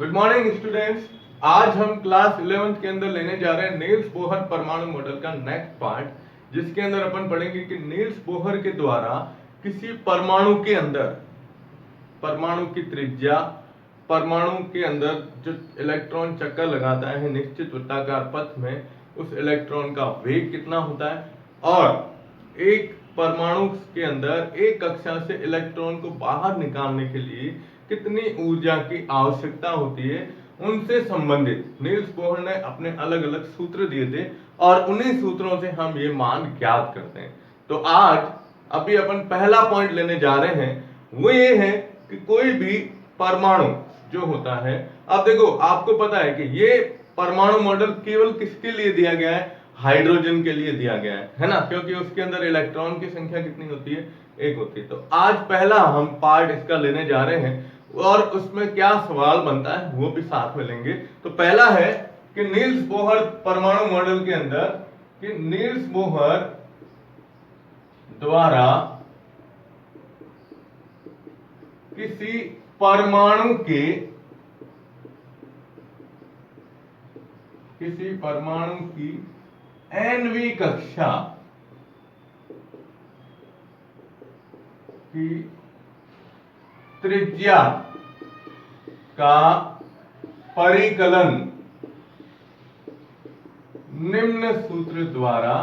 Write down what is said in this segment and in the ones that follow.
Good morning students. आज हम class 11th के अंदर लेने जा रहे हैं नील्स बोहर परमाणु मॉडल का नेक्स्ट पार्ट, जिसके अंदर अपन पढ़ेंगे कि नील्स बोहर के द्वारा किसी परमाणु के अंदर परमाणु की त्रिज्या, परमाणु के अंदर जो इलेक्ट्रॉन चक्कर लगाता है निश्चित वृत्ताकार पथ में, उस इलेक्ट्रॉन का वेग कितना होता है और एक परमाणु के अंदर एक कक्षा से इलेक्ट्रॉन को बाहर निकालने के लिए कितनी ऊर्जा की आवश्यकता होती है, उनसे संबंधित नील्स बोहर ने अपने अलग अलग सूत्र दिए थे और उन्हीं सूत्रों से हम ये मान ज्ञात करते हैं। तो आज अभी अपन पहला पॉइंट लेने जा रहे हैं, वो ये है कि कोई भी परमाणु जो होता है, अब देखो आपको पता है कि ये परमाणु मॉडल केवल किसके लिए दिया गया है, हाइड्रोजन के लिए दिया गया है ना, क्योंकि उसके अंदर इलेक्ट्रॉन की संख्या कितनी होती है, एक होती है। तो आज पहला हम पार्ट इसका लेने जा रहे हैं और उसमें क्या सवाल बनता है वो भी साथ में लेंगे। तो पहला है कि नील्स बोहर परमाणु मॉडल के अंदर कि नील्स बोहर द्वारा किसी परमाणु की nवीं कक्षा की त्रिज्या का परिकलन निम्न सूत्र द्वारा,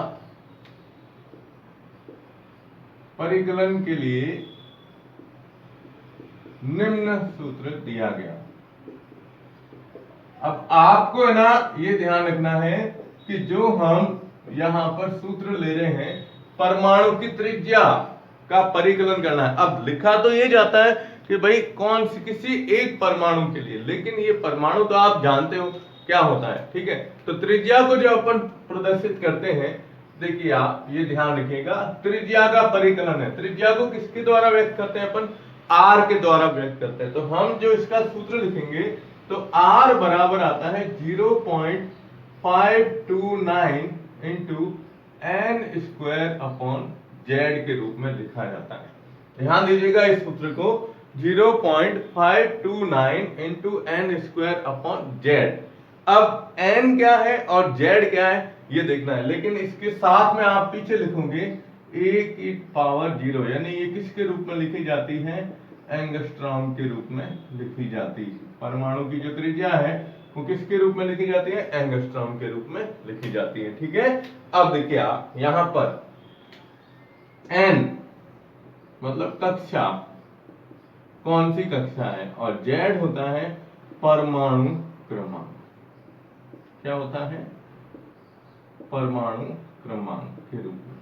परिकलन के लिए निम्न सूत्र दिया गया। अब आपको है ना ये ध्यान रखना है कि जो हम यहां पर सूत्र ले रहे हैं, परमाणु की त्रिज्या का परिकलन करना है। अब लिखा तो ये जाता है कि भाई कौन सी किसी एक परमाणु के लिए, लेकिन ये परमाणु तो आप जानते हो क्या होता है, ठीक है। तो त्रिज्या को जो अपन प्रदर्शित करते हैं, देखिए आप ये ध्यान रखिएगा, त्रिज्या का परिकलन है। त्रिज्या को किसके द्वारा व्यक्त करते हैं अपन, आर के द्वारा व्यक्त करते हैं। तो हम जो इसका सूत्र लिखेंगे तो आर बराबर आता है 0.529 into n square upon z के रूप में लिखा जाता है। ध्यान दीजिएगा इस सूत्र को, 0.529 into n square upon z. अब n क्या है और z क्या है ये देखना है, लेकिन इसके साथ में आप पीछे लिखोगे a की पावर 0, यानी ये किसके रूप में लिखी जाती है, एंगस्ट्रॉम के रूप में लिखी जाती है। परमाणु की जो त्रिज्या है वो किसके रूप में लिखी जाती है, एंगस्ट्रॉम के रूप में लिखी जाती है, ठीक है। अब देखिए आप यहां पर n मतलब कक्षा, कौन सी कक्षा है, और z होता है परमाणु क्रमांक। क्या होता है, परमाणु क्रमांक के रूप में,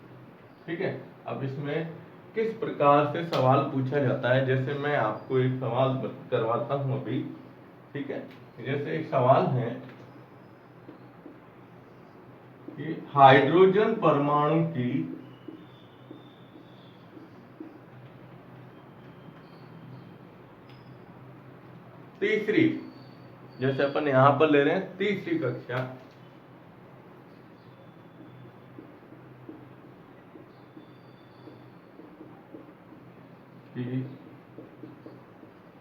ठीक है। अब इसमें किस प्रकार से सवाल पूछा जाता है, जैसे मैं आपको एक सवाल करवाता हूं अभी, ठीक है। जैसे एक सवाल है कि हाइड्रोजन परमाणु की तीसरी, जैसे अपन यहां पर ले रहे हैं तीसरी कक्षा की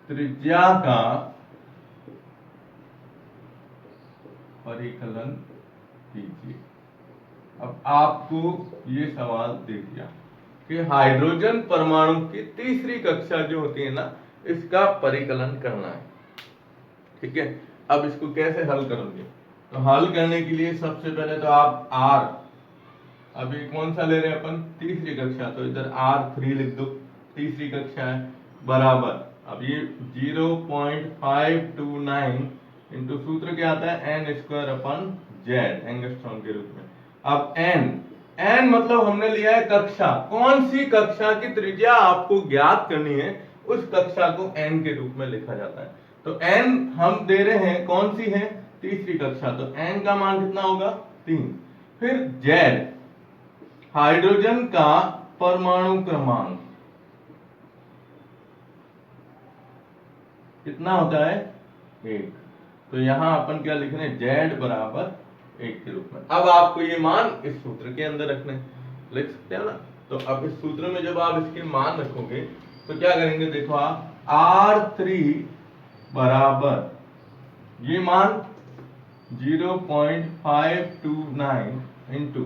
त्रिज्या का परिकलन कीजिए। अब आपको ये सवाल दे दिया कि हाइड्रोजन परमाणु की तीसरी कक्षा जो होती है ना, इसका परिकलन करना है, ठीक है। अब इसको कैसे हल करोगे, तो हल करने के लिए सबसे पहले तो आप R, अभी कौन सा ले रहे हैं अपन, तीसरी कक्षा, तो इधर R3 लिख दो, तीसरी कक्षा है, बराबर, अब ये 0.529 इंटू सूत्र क्या आता है, n square upon z, angstrom के रूप में। अब n मतलब हमने लिया है कक्षा, कौन सी कक्षा की त्रिज्या आपको ज्ञात करनी है, उस कक्षा को n के रूप में लिखा जाता है। तो n हम दे रहे हैं, कौन सी है, तीसरी कक्षा, तो n का मान कितना होगा, 3। फिर z, हाइड्रोजन का परमाणु क्रमांक कितना होता है, 1। तो यहां अपन क्या लिख रहे हैं, z बराबर 1 के रूप में। अब आपको ये मान इस सूत्र के अंदर रखने, लिख सकते हैं ना। तो अब इस सूत्र में जब आप इसके मान रखोगे तो क्या करेंगे, देखो आप R3 बराबर ये मान 0.529 इंटू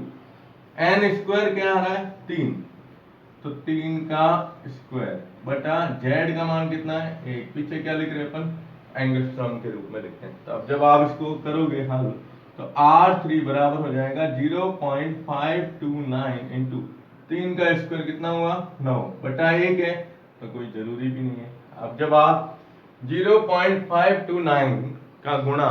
एन स्क्वायर क्या आ रहा है 3, तो 3 का स्क्वायर बटा जेड का मान कितना है 1, पीछे क्या लिख रहे हैं अपन एंगस्ट्रॉम के रूप में लिखते हैं। तो अब जब आप इसको करोगे हल तो R3 बराबर हो जाएगा 0.529 इंटू 3 का स्क्वायर कितना हुआ 9 बटा 1 है, तो कोई जरूरी भी नहीं है। अब जब आप 0.529 का गुणा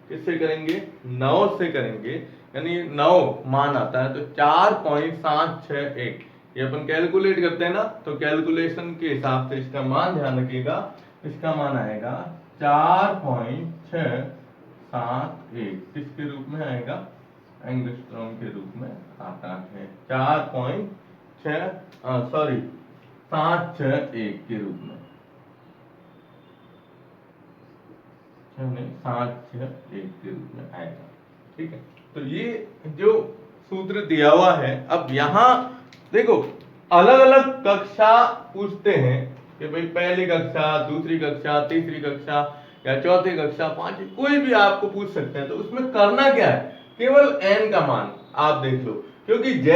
किससे करेंगे 9 से करेंगे, यानी 9 मान आता है तो 4.761, ये अपन कैलकुलेट करते हैं ना, तो कैलकुलेशन के हिसाब से इसका मान ध्यान रखिएगा, इसका मान आएगा 4.671, किसके रूप में आएगा एंगस्ट्रॉम के रूप में आता है 761 के रूप में, 761 के रूप में आएगा। ठीक है, तो ये जो सूत्र दिया हुआ है, अब यहां देखो अलग अलग कक्षा पूछते हैं कि भाई पहली कक्षा, दूसरी कक्षा, तीसरी कक्षा या चौथी कक्षा, पांचवी, कोई भी आपको पूछ सकते हैं। तो उसमें करना क्या है, केवल n का मान आप देख लो, क्योंकि Z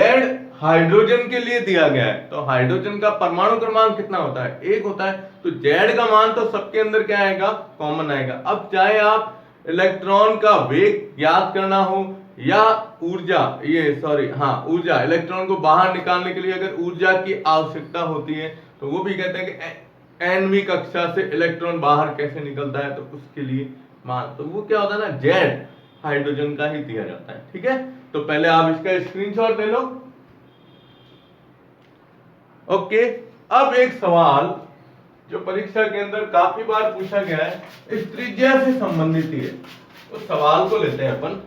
हाइड्रोजन के लिए दिया गया है, तो हाइड्रोजन का परमाणु क्रमांक कितना होता है 1 होता है, तो Z का मान तो सबके अंदर क्या आएगा कॉमन आएगा। अब चाहे आप इलेक्ट्रॉन का वेग ज्ञात करना हो या ऊर्जा, ऊर्जा, इलेक्ट्रॉन को बाहर निकालने के लिए अगर ऊर्जा की आवश्यकता होती है तो वो भी कहते हैं कि nवीं कक्षा से इलेक्ट्रॉन बाहर कैसे निकलता है, तो उसके लिए मान, तो वो क्या होता है ना जेड हाइड्रोजन का ही दिया जाता है। ठीक है, तो पहले आप इसका स्क्रीनशॉट ले लो। ओके, अब एक सवाल जो परीक्षा के अंदर काफी बार पूछा गया है, इस त्रिज्या से संबंधित ही है, उस सवाल को लेते हैं अपन।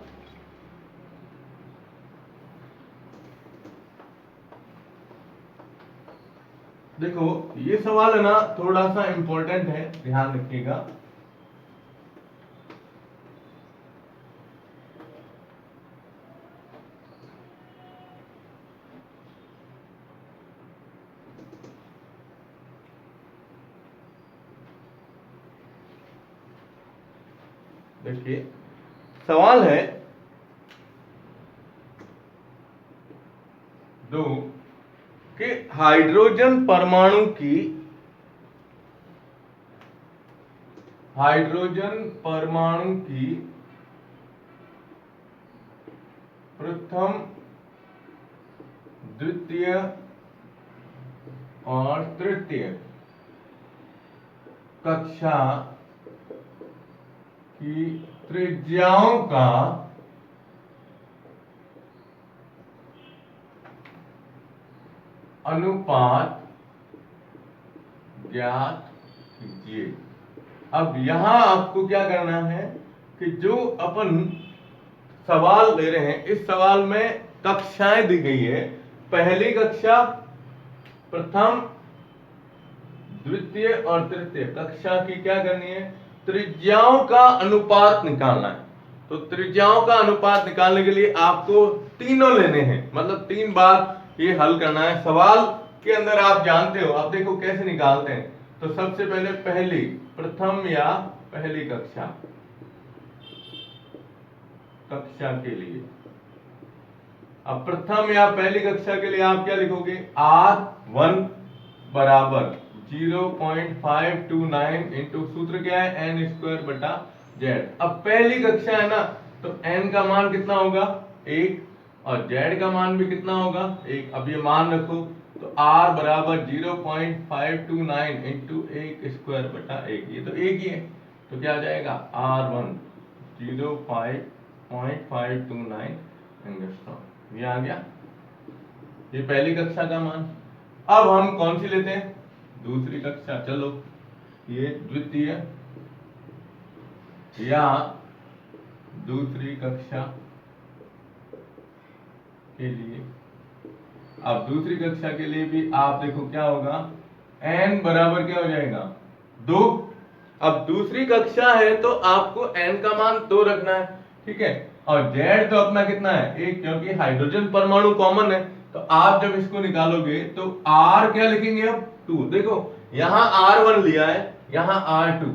देखो ये सवाल है ना थोड़ा सा इंपॉर्टेंट है, ध्यान रखिएगा। देखिए सवाल है दो कि हाइड्रोजन परमाणु की प्रथम, द्वितीय और तृतीय कक्षा की त्रिज्याओं का अनुपात ज्ञात कीजिए। अब यहां आपको क्या करना है कि जो अपन सवाल ले रहे हैं, इस सवाल में कक्षाएं दी गई है, पहली कक्षा, प्रथम, द्वितीय और तृतीय कक्षा की क्या करनी है, त्रिज्याओं का अनुपात निकालना है। तो त्रिज्याओं का अनुपात निकालने के लिए आपको तीनों लेने हैं, मतलब 3 बार ये हल करना है। सवाल के अंदर आप जानते हो, आप देखो कैसे निकालते हैं। तो सबसे पहले पहली, प्रथम या पहली कक्षा के लिए, अब प्रथम या पहली कक्षा के लिए आप क्या लिखोगे, R1 बराबर 0.529 इंटू सूत्र क्या है n स्क्वायर बटा जेड। अब पहली कक्षा है ना, तो n का मान कितना होगा 1 और z का मान भी कितना होगा 1। अब ये मान रखो, तो r बराबर 0.529 इंटू 1 स्क्वायर बटा 1, ये तो 1 ही है, तो क्या आ जाएगा R1 0.529 एंगस्ट्रॉम, ये आ गया, ये पहली कक्षा का मान। अब हम कौन सी लेते हैं, दूसरी कक्षा। चलो ये द्वितीय या दूसरी कक्षा के लिए, अब दूसरी कक्षा के लिए भी आप देखो क्या होगा, n बराबर क्या हो जाएगा 2। अब दूसरी कक्षा है तो आपको n का मान 2 रखना है, ठीक है, और z तो अपना कितना है 1, क्योंकि हाइड्रोजन परमाणु कॉमन है। तो आप जब इसको निकालोगे तो r क्या लिखेंगे अब 2, देखो यहाँ R1 लिया है, यहाँ R2,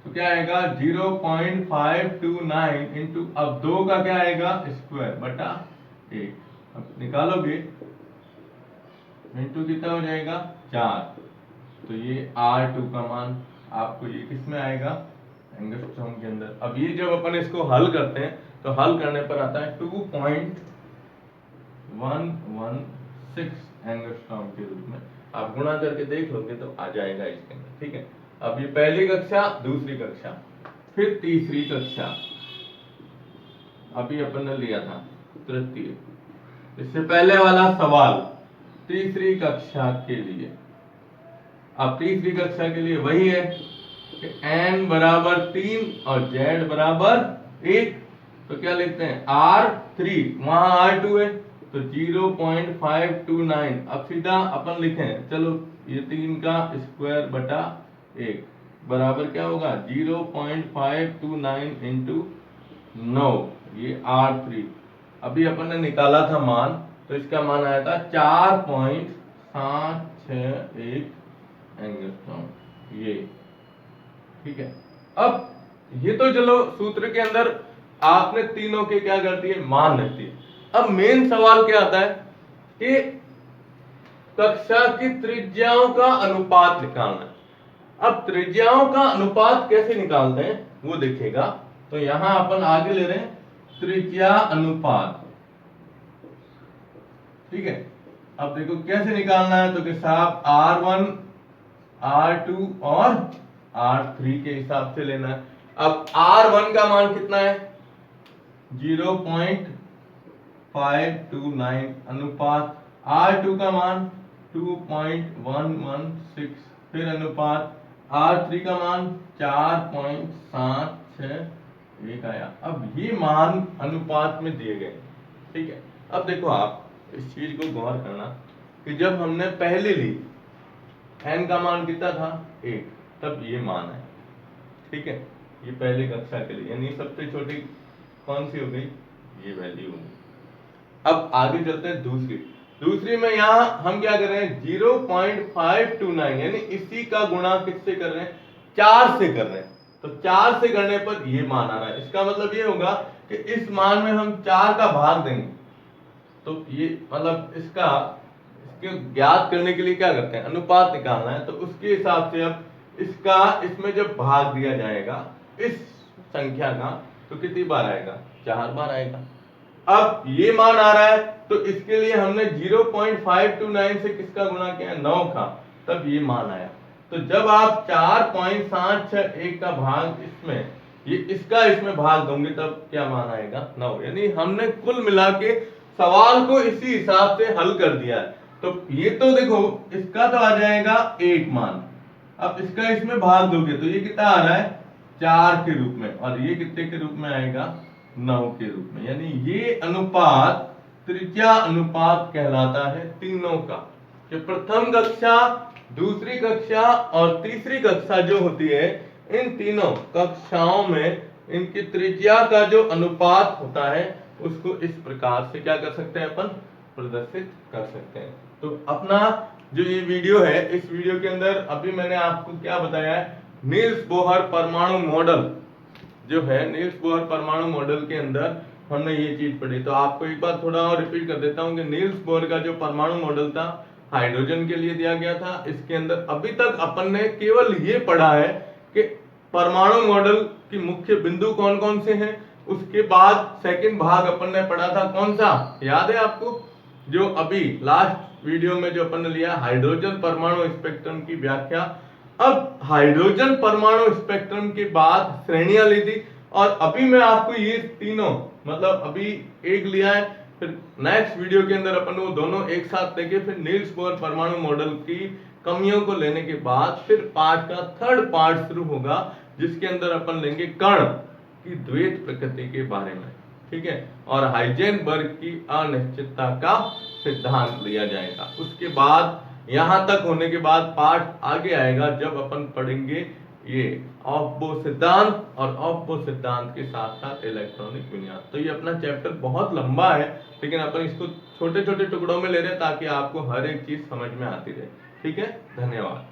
तो क्या आएगा 0.529 इंटू, अब 2 का क्या आएगा स्क्वायर बटा 1, अब निकालोगे इंटू कितना हो जाएगा 4, तो ये R2 का मान आपको ये किस में आएगा एंगस्ट्रॉम के अंदर। अब ये जब अपन इसको हल करते हैं तो हल करने पर आता है 2.116 एंगस्ट्रॉम के रूप में। आप गुणा करके देख लोगे तो आ जाएगा इसके अंदर, ठीक है। अब ये पहली कक्षा, दूसरी कक्षा, फिर तीसरी कक्षा, अभी अपन ने लिया था तृतीय, इससे पहले वाला सवाल तीसरी कक्षा के लिए। अब तीसरी कक्षा के लिए वही है कि n बराबर 3 और z बराबर 1, तो क्या लिखते हैं R3, वहां R2 है तो 0.529। अब सीधा अपन लिखें, चलो ये 3 का स्क्वायर बटा 1 बराबर क्या होगा 0.529 इंटू 9, ये R3। अभी अपन ने निकाला था मान, तो इसका मान आया था 4.761 एंगस्ट्रॉम, ये ठीक है। अब ये तो चलो सूत्र के अंदर आपने तीनों के क्या कर दिए मान रख दिए। अब मेन सवाल क्या आता है कि कक्षा की त्रिज्याओं का अनुपात निकालना है। अब त्रिज्याओं का अनुपात कैसे निकालते हैं वो देखिएगा। तो यहां अपन आगे ले रहे हैं त्रिज्या अनुपात, ठीक है। अब देखो कैसे निकालना है, तो कि साहब R1, R2 और R3 के हिसाब से लेना है। अब R1 का मान कितना है 0.529 अनुपात R2 का मान 2.116, फिर अनुपात R3 का मान 4.761 आया। अब ये मान अनुपात में दिए गए, ठीक है। अब देखो आप इस चीज को गौर करना कि जब हमने पहले ली n का मान कितना था 1, तब ये मान है, ठीक है। ये पहली कक्षा के लिए, यानी सबसे छोटी कौन सी हो गई, ये वैल्यू होगी। अब आगे चलते हैं दूसरी में यहां हम क्या कर रहे हैं 0.529, यानी इसी का गुणा किससे कर रहे हैं 4 से कर रहे हैं। तो 4 से करने पर ये मान आ रहा है, इसका मतलब ये होगा कि इस मान में हम 4 का भाग देंगे, तो ये मतलब इसको ज्ञात करने के लिए क्या करते हैं अनुपात निकालना है। तो उसके हिसाब से अब इसका इसमें जब भाग दिया जाएगा इस संख्या का, तो कितनी बार आएगा 4 बार आएगा। अब ये मान आ रहा है, तो इसके लिए हमने 0.529 से किसका गुणा किया 9 का, तब ये मान आया। तो जब आप 4.761 का भाग इसमें ये इसका इसमें भाग दोगे तब क्या मान आएगा 9, यानी हमने कुल मिला के सवाल को इसी हिसाब से हल कर दिया है। तो ये तो देखो इसका तो आ जाएगा 1 मान, अब इसका इसमें भाग दोगे तो ये कितना आ रहा है 4 के रूप में, और ये कितने के रूप में आएगा 9 के रूप में। यानी ये अनुपात त्रिज्या अनुपात कहलाता है तीनों का, कि प्रथम कक्षा, दूसरी कक्षा और तीसरी कक्षा जो होती है, इन तीनों कक्षाओं में इनकी त्रिज्या का जो अनुपात होता है उसको इस प्रकार से क्या कर सकते हैं अपन प्रदर्शित कर सकते हैं। तो अपना जो ये वीडियो है, इस वीडियो के अंदर अभी मैंने आपको क्या बताया है नील्स बोहर परमाणु मॉडल जो है, नील्स बोहर परमाणु मॉडल के अंदर हमने ये चीज पढ़ी। तो आपको एक बार थोड़ा और रिपीट कर देता हूँ कि नील्स बोहर का जो परमाणु मॉडल था हाइड्रोजन के लिए दिया गया था। इसके अंदर अभी तक अपन ने केवल ये पढ़ा है कि परमाणु मॉडल की मुख्य बिंदु कौन कौन से हैं। उसके बाद सेकंड भाग अपन ने पढ़ा था कौन सा, याद है आपको, जो अभी लास्ट वीडियो में जो अपन ने लिया हाइड्रोजन परमाणु स्पेक्ट्रम की व्याख्या। अब हाइड्रोजन परमाणु स्पेक्ट्रम के बाद श्रेणियां ली थी, और अभी मैं आपको ये तीनों मतलब अभी एक लिया है, फिर नेक्स्ट वीडियो के अंदर अपन वो दोनों एक साथ लेके फिर नील्स बोहर परमाणु मॉडल की कमियों को लेने के बाद फिर पार्ट का थर्ड पार्ट शुरू होगा, जिसके अंदर अपन लेंगे कण की द्वैत प्रकृति के बारे में, ठीक है, और हाइजेनबर्ग की अनिश्चितता का सिद्धांत लिया जाएगा। उसके बाद यहां तक होने के बाद पार्ट आगे आएगा जब अपन पढ़ेंगे ये ऑफ-बो सिद्धांत, और ऑफ-बो सिद्धांत के साथ साथ इलेक्ट्रॉनिक विन्यास। तो ये अपना चैप्टर बहुत लंबा है, लेकिन अपन इसको छोटे छोटे टुकड़ों में ले रहे हैं ताकि आपको हर एक चीज समझ में आती रहे। ठीक है, धन्यवाद।